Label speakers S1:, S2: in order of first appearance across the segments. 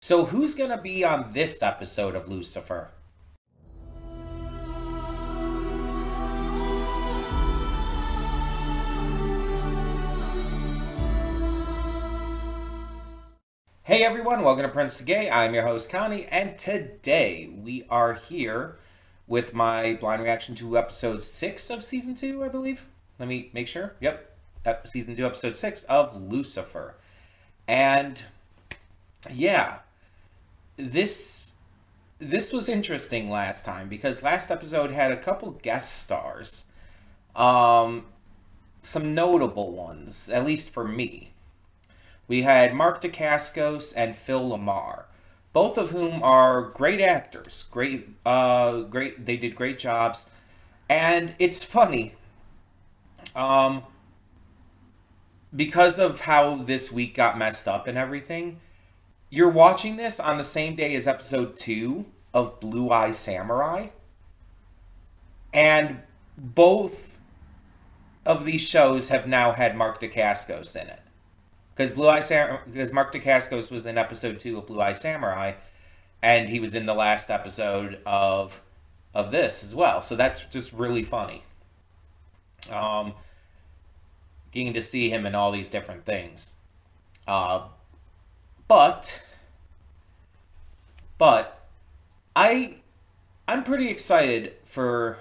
S1: So, who's going to be on this episode of Lucifer? Hey everyone, welcome to Prince the Gay. I'm your host Connie, and today we are here with my blind reaction to episode 6 of season 2, I believe. Let me make sure. Yep. Season 2, episode 6 of Lucifer. And yeah, this this was interesting last time because last episode had a couple guest stars. Um some notable ones, at least for me. We had Mark Dacascos and Phil Lamar, both of whom are great actors. Great. They did great jobs, and it's funny, um, because of how this week got messed up and everything. You're watching this on the same day as episode 2 of Blue Eye Samurai, and both of these shows have now had Mark Dacascos in it. Because Mark Dacascos was in episode 2 of Blue Eye Samurai, and he was in the last episode of this as well. So that's just really funny. Um, Getting to see him in all these different things. Uh, but but I I'm pretty excited for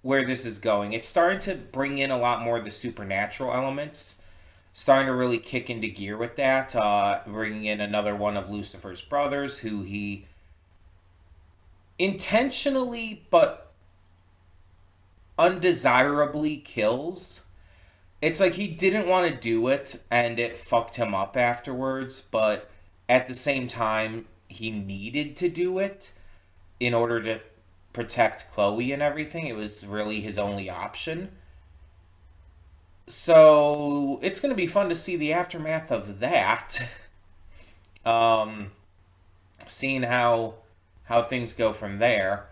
S1: where this is going. It's starting to bring in a lot more of the supernatural elements, starting to really kick into gear with that. Bringing in another one of Lucifer's brothers, who he intentionally but undesirably kills. It's like he didn't want to do it and it fucked him up afterwards, but at the same time, he needed to do it in order to protect Chloe and everything. It was really his only option. So it's going to be fun to see the aftermath of that. um, Seeing how things go from there.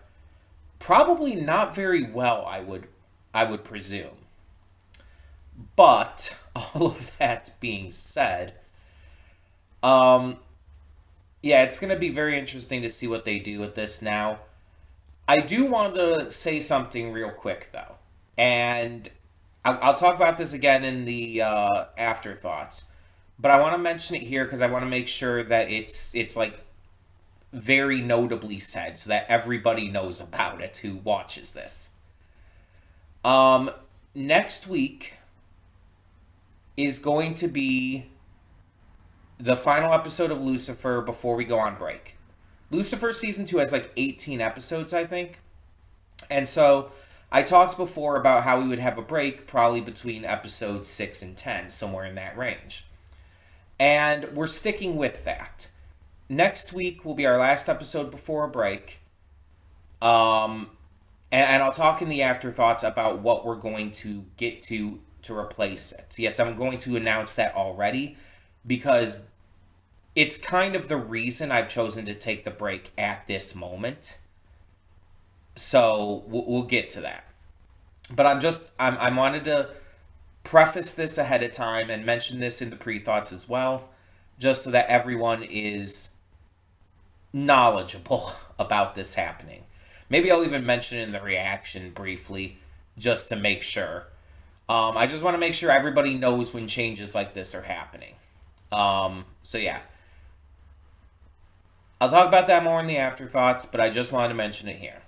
S1: Probably not very well, I would presume. But all of that being said, um, yeah, it's going to be very interesting to see what they do with this now. I do want to say something real quick though, and I'll talk about this again in the afterthoughts. But I want to mention it here because I want to make sure that it's like very notably said so that everybody knows about it who watches this. Um, Next week is going to be the final episode of Lucifer before we go on break. Lucifer season 2 has like 18 episodes, I think. And so I talked before about how we would have a break probably between episodes 6 and 10, somewhere in that range. And we're sticking with that. Next week will be our last episode before a break. Um, and I'll talk in the afterthoughts about what we're going to get to replace it. Yes, I'm going to announce that already because it's kind of the reason I've chosen to take the break at this moment. So we'll get to that. But I wanted to preface this ahead of time and mention this in the pre-thoughts as well, just so that everyone is knowledgeable about this happening. Maybe I'll even mention it in the reaction briefly, just to make sure. I just want to make sure everybody knows when changes like this are happening. So yeah, I'll talk about that more in the afterthoughts, but I just wanted to mention it here.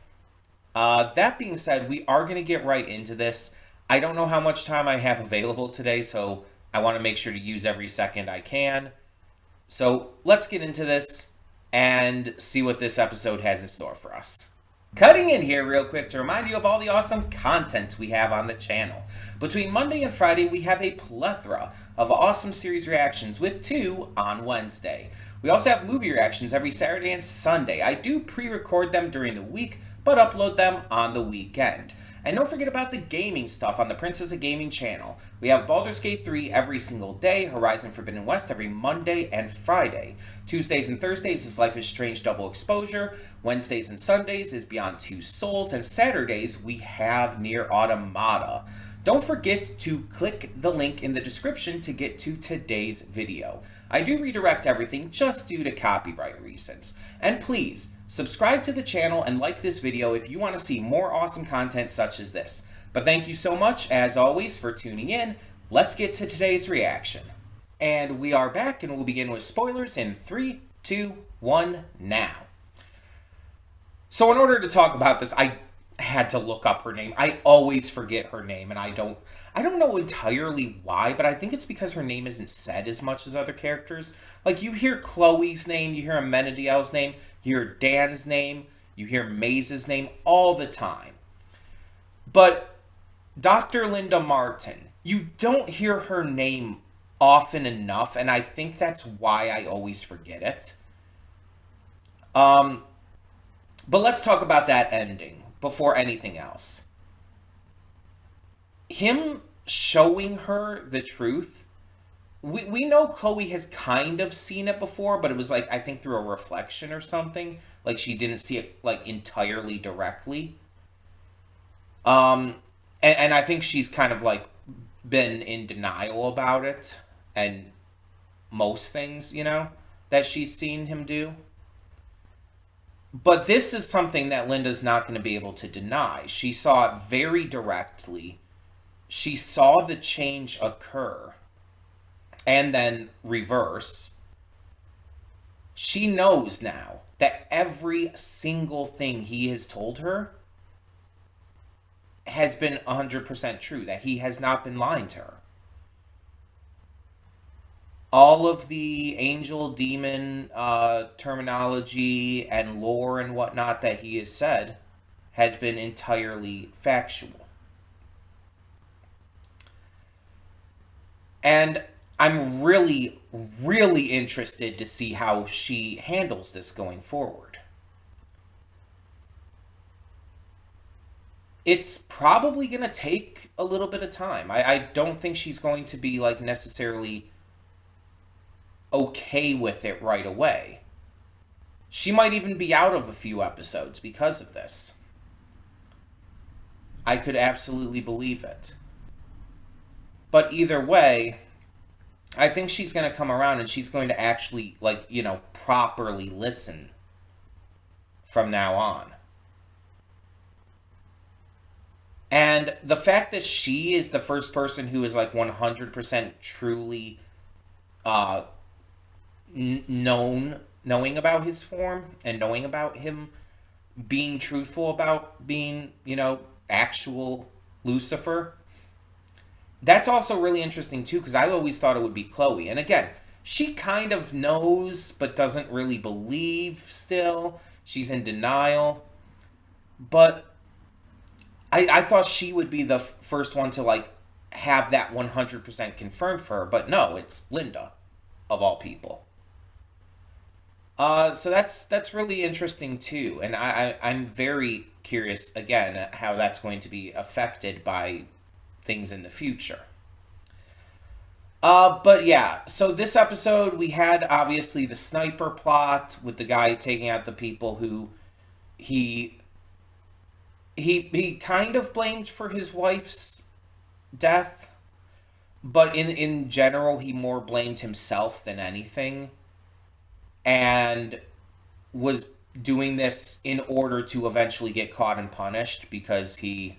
S1: That being said, we are going to get right into this. I don't know how much time I have available today, so I want to make sure to use every second I can. So let's get into this and see what this episode has in store for us. Cutting in here real quick to remind you of all the awesome content we have on the channel. Between Monday and Friday, we have a plethora of awesome series reactions with 2 on Wednesday. We also have movie reactions every Saturday and Sunday. I do pre-record them during the week, but upload them on the weekend. And don't forget about the gaming stuff on the Princess of Gaming channel. We have Baldur's Gate 3 every single day, Horizon Forbidden West every Monday and Friday. Tuesdays and Thursdays is Life is Strange Double Exposure. Wednesdays and Sundays is Beyond Two Souls. And Saturdays we have Near Automata. don't forget to click the link in the description to get to today's video. I do redirect everything just due to copyright reasons. And please, subscribe to the channel and like this video if you want to see more awesome content such as this. But thank you so much, as always, for tuning in. Let's get to today's reaction. And we are back, and we'll begin with spoilers in 3, 2, 1, now. So in order to talk about this, I had to look up her name. I always forget her name, and I don't know entirely why, but I think it's because her name isn't said as much as other characters. Like, you hear Chloe's name, you hear Amenadiel's name, you hear Dan's name, you hear Maze's name all the time. But Dr. Linda Martin, you don't hear her name often enough, and I think that's why I always forget it. But let's talk about that ending before anything else. Him showing her the truth, we know Chloe has kind of seen it before, but it was like, I think through a reflection or something. Like, she didn't see it like entirely directly. And I think she's kind of like been in denial about it and most things, you know, that she's seen him do. But this is something that Linda's not going to be able to deny. She saw it very directly. She saw the change occur and then reverse. She knows now that every single thing he has told her has been 100% true, that he has not been lying to her. All of the angel demon terminology and lore and whatnot that he has said has been entirely factual. And I'm really, really interested to see how she handles this going forward. It's probably going to take a little bit of time. I don't think she's going to be like necessarily okay with it right away. She might even be out of a few episodes because of this. I could absolutely believe it. But either way, I think she's going to come around and she's going to actually, like, you know, properly listen from now on. And the fact that she is the first person who is like 100% truly knowing about his form and knowing about him being truthful about being, you know, actual Lucifer, that's also really interesting too, because I always thought it would be Chloe. And again, she kind of knows but doesn't really believe still. She's in denial. But I thought she would be the first one to like have that 100% confirmed for her, but no, it's Linda of all people. So that's really interesting too, and I'm very curious again how that's going to be affected by things in the future. But yeah, so this episode we had obviously the sniper plot with the guy taking out the people who he kind of blamed for his wife's death, but in general he more blamed himself than anything, and was doing this in order to eventually get caught and punished, because he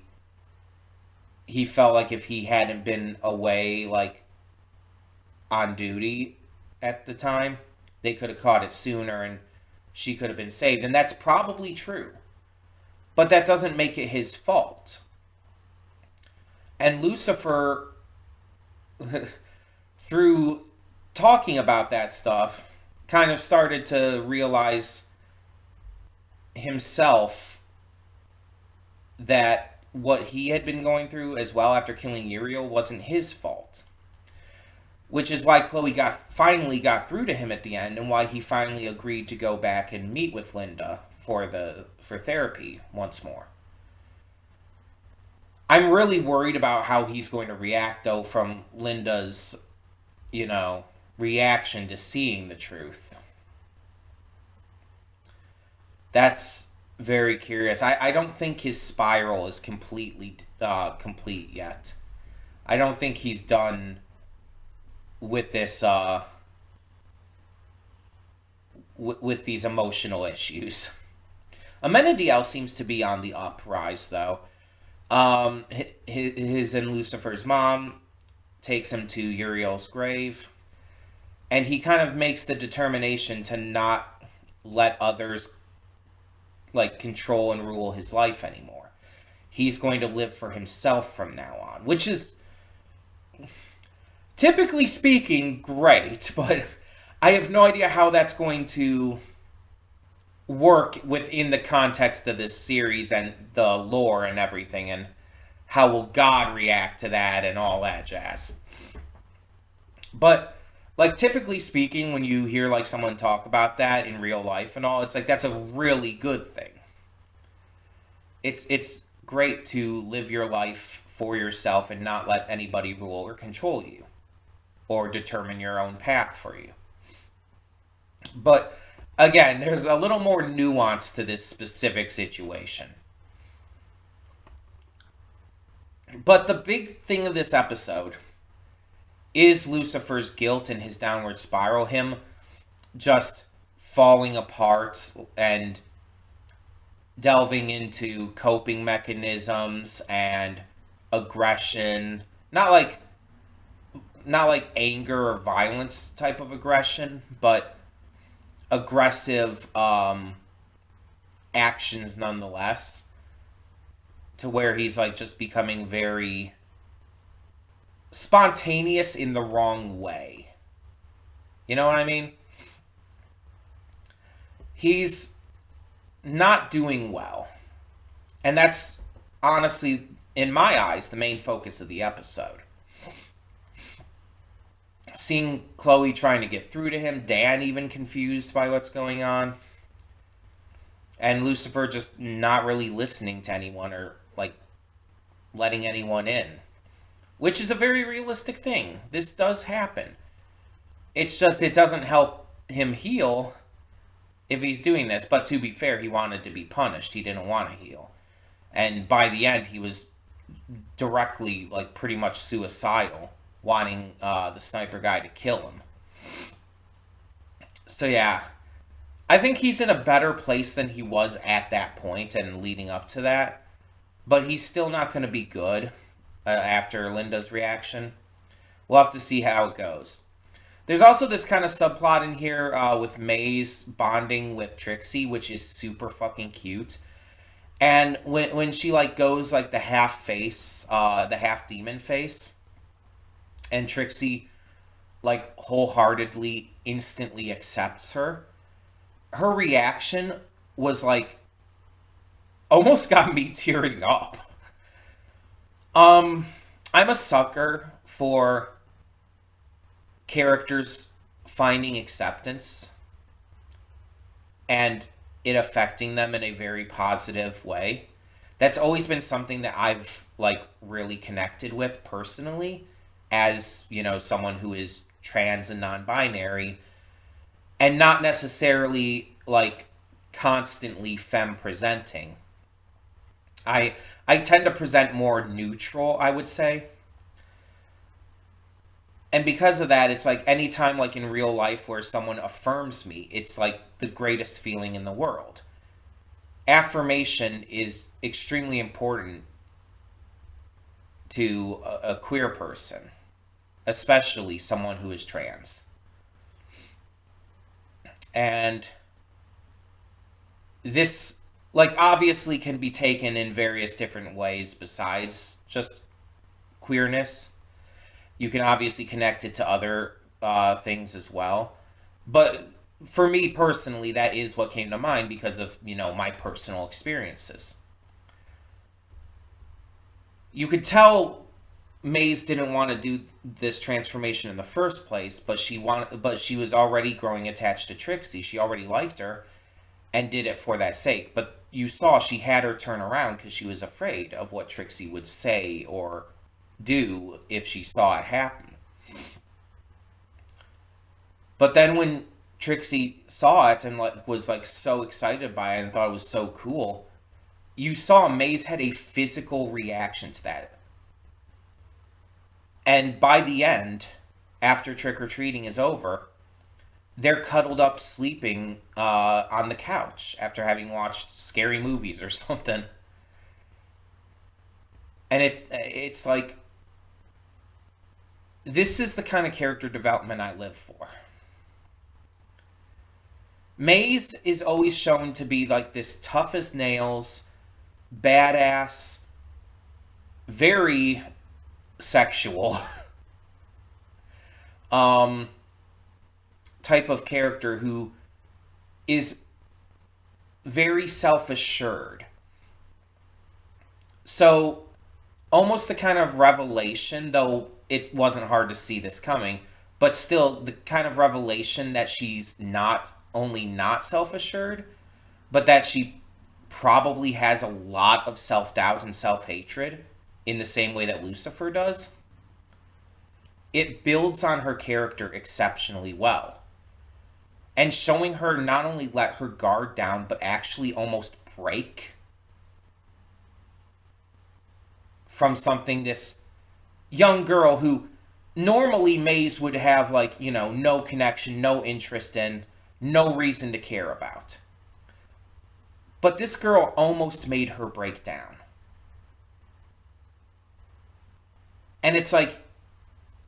S1: felt like if he hadn't been away, like, on duty at the time, they could have caught it sooner and she could have been saved. And that's probably true. But that doesn't make it his fault. And Lucifer, through talking about that stuff, kind of started to realize himself that what he had been going through as well after killing Uriel wasn't his fault. Which is why Chloe finally got through to him at the end, and why he finally agreed to go back and meet with Linda for therapy once more. I'm really worried about how he's going to react, though, from Linda's, reaction to seeing the truth. That's very curious. I don't think his spiral is completely complete yet. I don't think he's done with this with these emotional issues. Amenadiel seems to be on the uprise, though. His and Lucifer's mom takes him to Uriel's grave, and he kind of makes the determination to not let others like control and rule his life anymore. He's going to live for himself from now on, which is, typically speaking, great, but I have no idea how that's going to work within the context of this series and the lore and everything, and how will God react to that and all that jazz. But like, typically speaking, when you hear like someone talk about that in real life and all, it's like that's a really good thing. It's great to live your life for yourself and not let anybody rule or control you or determine your own path for you. But again, there's a little more nuance to this specific situation. But the big thing of this episode is Lucifer's guilt and his downward spiral, him just falling apart and delving into coping mechanisms and aggression. Not like anger or violence type of aggression, but aggressive actions nonetheless, to where he's like just becoming very spontaneous in the wrong way. You know what I mean? He's not doing well. And that's honestly, in my eyes, the main focus of the episode. Seeing Chloe trying to get through to him, Dan even confused by what's going on, and Lucifer just not really listening to anyone or like letting anyone in, which is a very realistic thing. This does happen. It's just it doesn't help him heal if he's doing this. But to be fair, he wanted to be punished. He didn't want to heal, and by the end, he was directly like pretty much suicidal, wanting the sniper guy to kill him. So yeah, I think he's in a better place than he was at that point and leading up to that. But he's still not going to be good after Linda's reaction. We'll have to see how it goes. There's also this kind of subplot in here with Maze bonding with Trixie, which is super fucking cute. And when she like goes like the half face, the half demon face, and Trixie like wholeheartedly instantly accepts her reaction was like almost got me tearing up. I'm a sucker for characters finding acceptance and it affecting them in a very positive way. That's always been something that I've like really connected with personally, as, you know, someone who is trans and non-binary, and not necessarily like constantly femme presenting. I tend to present more neutral, I would say. And because of that, it's like anytime like in real life where someone affirms me, it's like the greatest feeling in the world. Affirmation is extremely important to a queer person, especially someone who is trans. And this, like, obviously can be taken in various different ways besides just queerness. You can obviously connect it to other things as well. But for me personally, that is what came to mind because of, you know, my personal experiences. You could tell Maze didn't want to do this transformation in the first place, but she was already growing attached to Trixie. She already liked her and did it for that sake. But you saw she had her turn around because she was afraid of what Trixie would say or do if she saw it happen. But then when Trixie saw it and like was like so excited by it and thought it was so cool, you saw Maze had a physical reaction to that. And by the end, after trick-or-treating is over, they're cuddled up sleeping on the couch after having watched scary movies or something. And it's like, this is the kind of character development I live for. Maze is always shown to be like this tough as nails, badass, very sexual um, type of character who is very self-assured. So, almost the kind of revelation, though it wasn't hard to see this coming, but still the kind of revelation that she's not only not self-assured, but that she probably has a lot of self-doubt and self-hatred in the same way that Lucifer does. It builds on her character exceptionally well. And showing her not only let her guard down, but actually almost break from something this young girl who normally Maze would have, like, you know, no connection, no interest in, no reason to care about. But this girl almost made her break down. And it's like,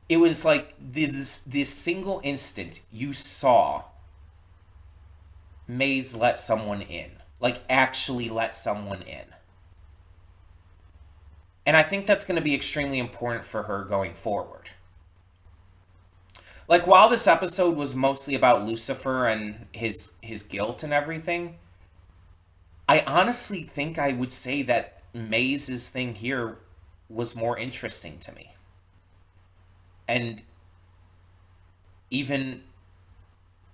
S1: it was like this single instant you saw Maze let someone in. Like, actually let someone in. And I think that's going to be extremely important for her going forward. Like, while this episode was mostly about Lucifer and his guilt and everything, I honestly think I would say that Maze's thing here was more interesting to me. And even,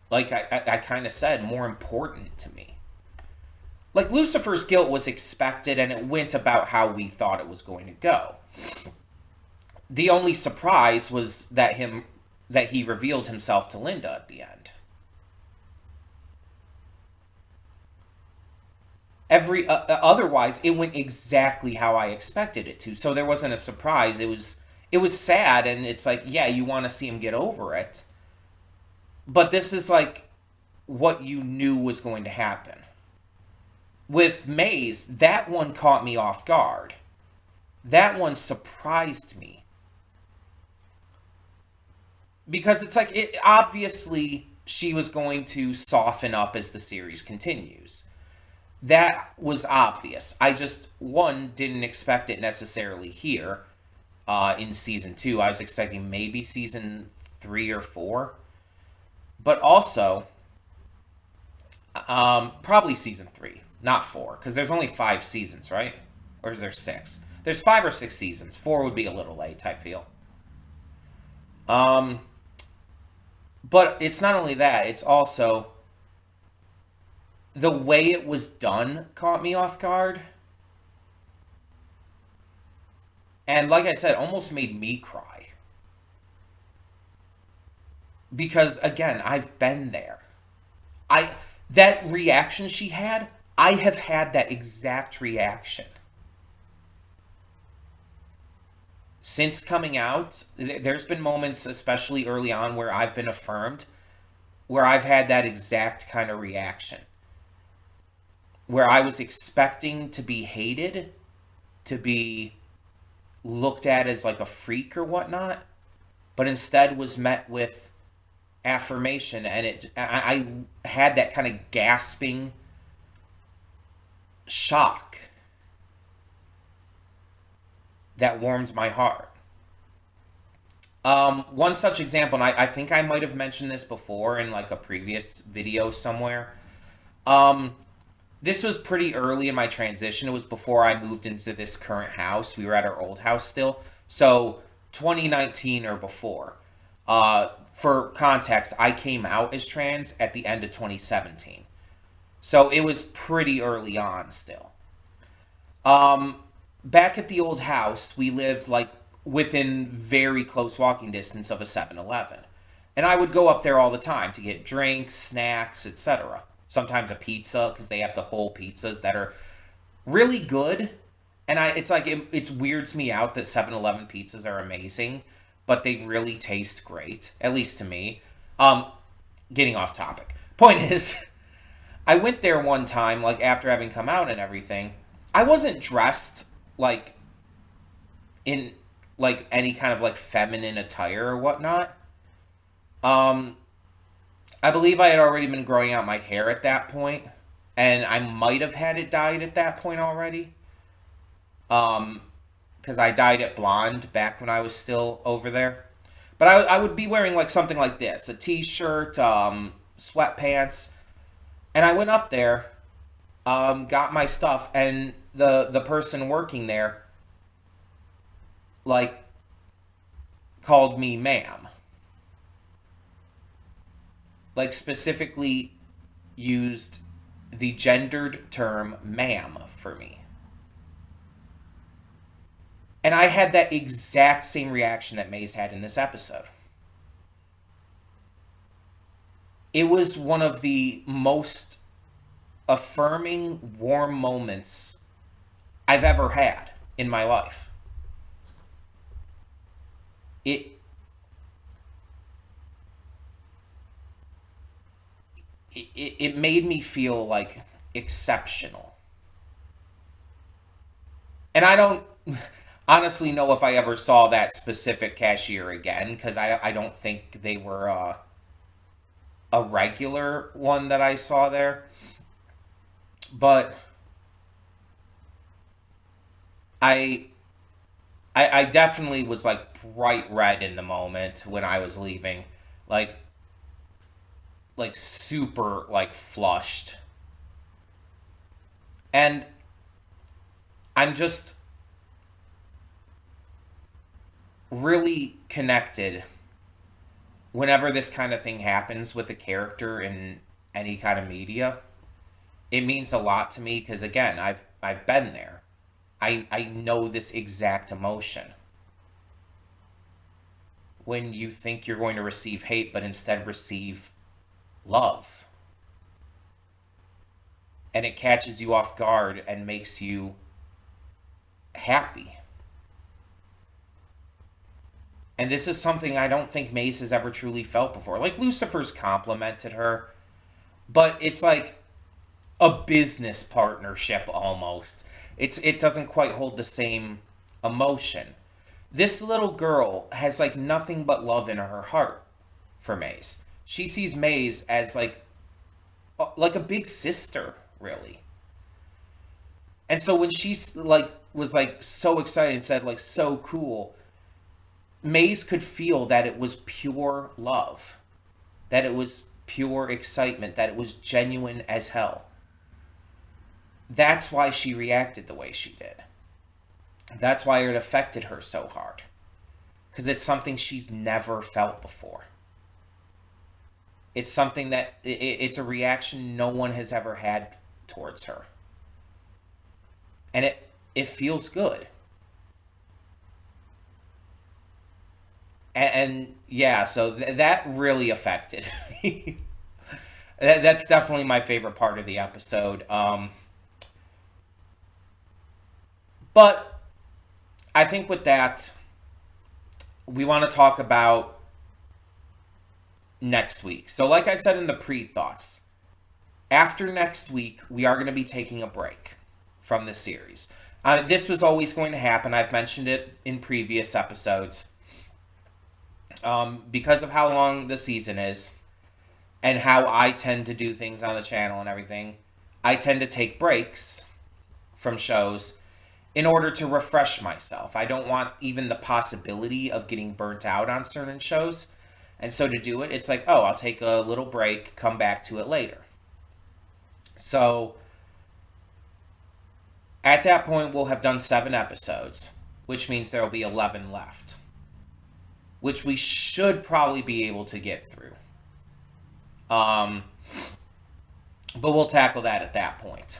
S1: like I kind of said, more important to me. Like, Lucifer's guilt was expected, and it went about how we thought it was going to go. The only surprise was that he revealed himself to Linda at the end. Otherwise, it went exactly how I expected it to. So there wasn't a surprise. It was sad, and it's like, yeah, you want to see him get over it. But this is like what you knew was going to happen. With Maze, that one caught me off guard. That one surprised me. Because it's like, obviously, she was going to soften up as the series continues. That was obvious. I just, one, didn't expect it necessarily here in season 2. I was expecting maybe season 3 or 4. But also, probably season 3. Not 4, because there's only 5 seasons, right? Or is there 6? There's 5 or 6 seasons. 4 would be a little late type feel. But it's not only that, it's also the way it was done caught me off guard. And like I said, almost made me cry. Because, again, I've been there. That reaction she had, I have had that exact reaction. Since coming out, there's been moments, especially early on, where I've been affirmed, where I've had that exact kind of reaction. Where I was expecting to be hated, to be looked at as like a freak or whatnot, but instead was met with affirmation, and I had that kind of gasping shock that warmed my heart. One such example, and I think I might have mentioned this before in like a previous video somewhere. This was pretty early in my transition. It was before I moved into this current house. We were at our old house still. So 2019 or before. For context, I came out as trans at the end of 2017. So it was pretty early on still. Back at the old house, we lived like within very close walking distance of a 7-Eleven. And I would go up there all the time to get drinks, snacks, etc. Sometimes a pizza, because they have the whole pizzas that are really good. And it weirds me out that 7-Eleven pizzas are amazing. but they really taste great, at least to me. Um, Getting off topic. Point is, I went there one time, like after having come out and everything. I wasn't dressed like in like any kind of like feminine attire or whatnot. Um, I believe I had already been growing out my hair at that point, and I might have had it dyed at that point already. Um, because I dyed it blonde back when I was still over there. But I would be wearing like something like this, a t-shirt, sweatpants, and I went up there, got my stuff, and the person working there like called me ma'am, like specifically used the gendered term ma'am for me. And I had that exact same reaction that Maze had in this episode. It was one of the most affirming, warm moments I've ever had in my life. It it made me feel like exceptional. And I don't honestly know if I ever saw that specific cashier again, because I don't think they were a regular one that I saw there. But I, I definitely was like bright red in the moment when I was leaving, like super like flushed, and I'm just really connected whenever this kind of thing happens with a character in any kind of media. It means a lot to me because again, I've been there. I know this exact emotion when you think you're going to receive hate but instead receive love, and it catches you off guard and makes you happy. And this is something I don't think Mace has ever truly felt before. Like, Lucifer's complimented her, but it's like a business partnership almost. It doesn't quite hold the same emotion. This little girl has like nothing but love in her heart for Maze. She sees Maze as like a big sister, really. And so when she's like was like so excited and said like so cool, Maze could feel that it was pure love, that it was pure excitement, that it was genuine as hell. That's why she reacted the way she did. That's why it affected her so hard. Because it's something she's never felt before. It's something that, it's a reaction no one has ever had towards her. And it feels good. And yeah, so that really affected me. That's definitely my favorite part of the episode. But I think with that, we want to talk about next week. So, like I said in the pre-thoughts, after next week, we are going to be taking a break from the series. This was always going to happen. I've mentioned it in previous episodes. Because of how long the season is and how I tend to do things on the channel and everything, I tend to take breaks from shows in order to refresh myself. I don't want even the possibility of getting burnt out on certain shows. And so to do it, it's like, oh, I'll take a little break, come back to it later. So at that point, we'll have done 7 episodes, which means there will be 11 left, which we should probably be able to get through. But we'll tackle that at that point.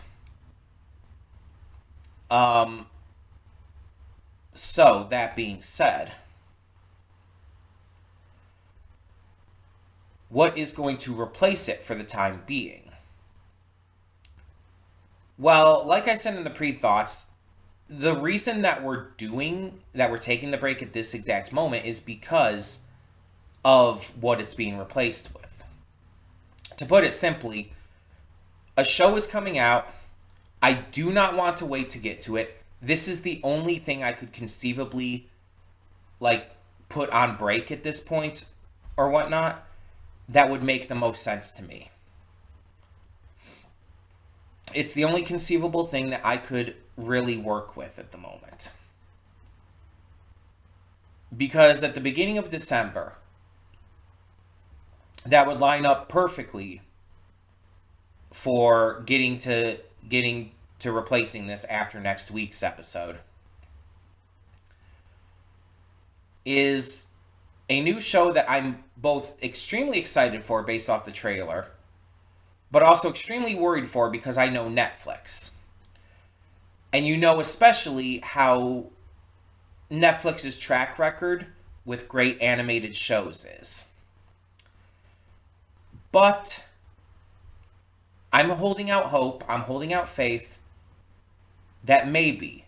S1: So that being said, what is going to replace it for the time being? Well, like I said in the pre-thoughts, the reason that we're taking the break at this exact moment is because of what it's being replaced with. To put it simply, a show is coming out. I do not want to wait to get to it. This is the only thing I could conceivably like put on break at this point or whatnot that would make the most sense to me. It's the only conceivable thing that I could really work with at the moment. Because at the beginning of December, that would line up perfectly for getting to replacing this after next week's episode. Is a new show that I'm both extremely excited for based off the trailer, but also extremely worried for because I know Netflix. And you know especially how Netflix's track record with great animated shows is. But I'm holding out hope, I'm holding out faith that maybe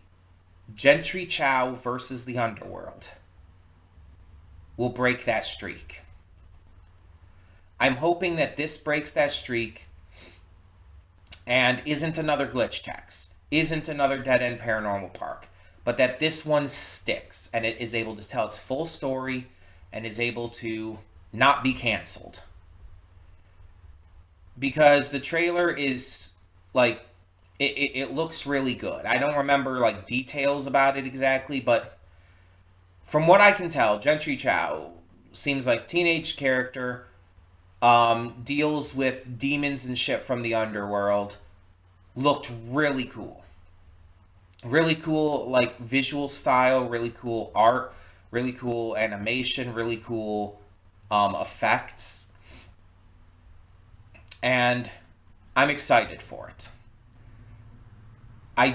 S1: Gentry Chow versus the Underworld will break that streak. I'm hoping that this breaks that streak and isn't another glitch text, isn't another dead end paranormal park, but that this one sticks and it is able to tell its full story and is able to not be canceled. Because the trailer is like it looks really good. I don't remember like details about it exactly, but from what I can tell, Gentry Chow seems like teenage character, deals with demons and shit from the underworld. Looked really cool. Really cool, like, visual style, really cool art, really cool animation, really cool effects. And I'm excited for it. I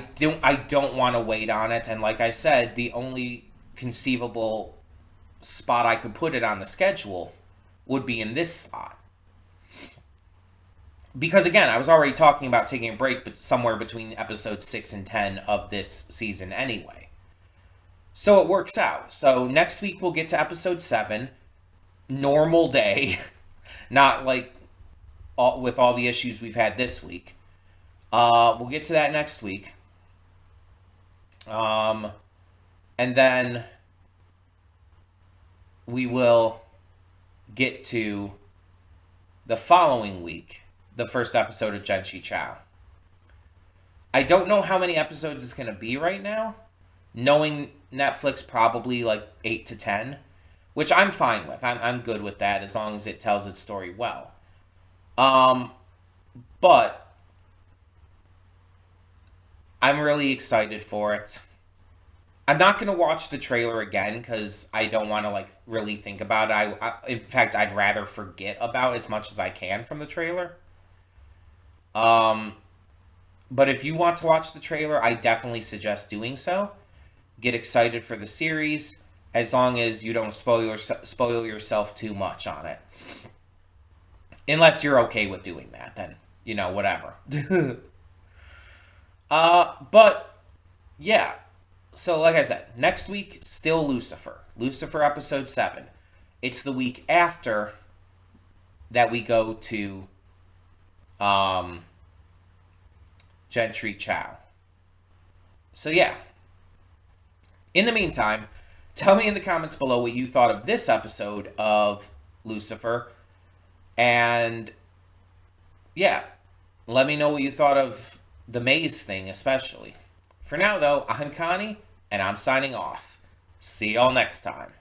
S1: don't want to wait on it, and like I said, the only conceivable spot I could put it on the schedule would be in this slot. Because again, I was already talking about taking a break but somewhere between episodes 6 and 10 of this season anyway. So it works out. So next week we'll get to episode 7. Normal day. Not like with all the issues we've had this week. We'll get to that next week. And then we will get to the following week, the first episode of Gentry Chow. I don't know how many episodes it's going to be right now. Knowing Netflix, probably like 8 to 10, which I'm fine with. I'm good with that as long as it tells its story well. But I'm really excited for it. I'm not going to watch the trailer again because I don't want to like really think about it. In fact, I'd rather forget about as much as I can from the trailer. But if you want to watch the trailer, I definitely suggest doing so. Get excited for the series, as long as you don't spoil yourself too much on it. Unless you're okay with doing that, then, you know, whatever. But, yeah. So, like I said, next week, still Lucifer. Lucifer episode 7. It's the week after that we go to, Gentry Chow. So, yeah. In the meantime, tell me in the comments below what you thought of this episode of Lucifer. And, yeah, let me know what you thought of the maze thing, especially. For now, though, I'm Connie, and I'm signing off. See y'all next time.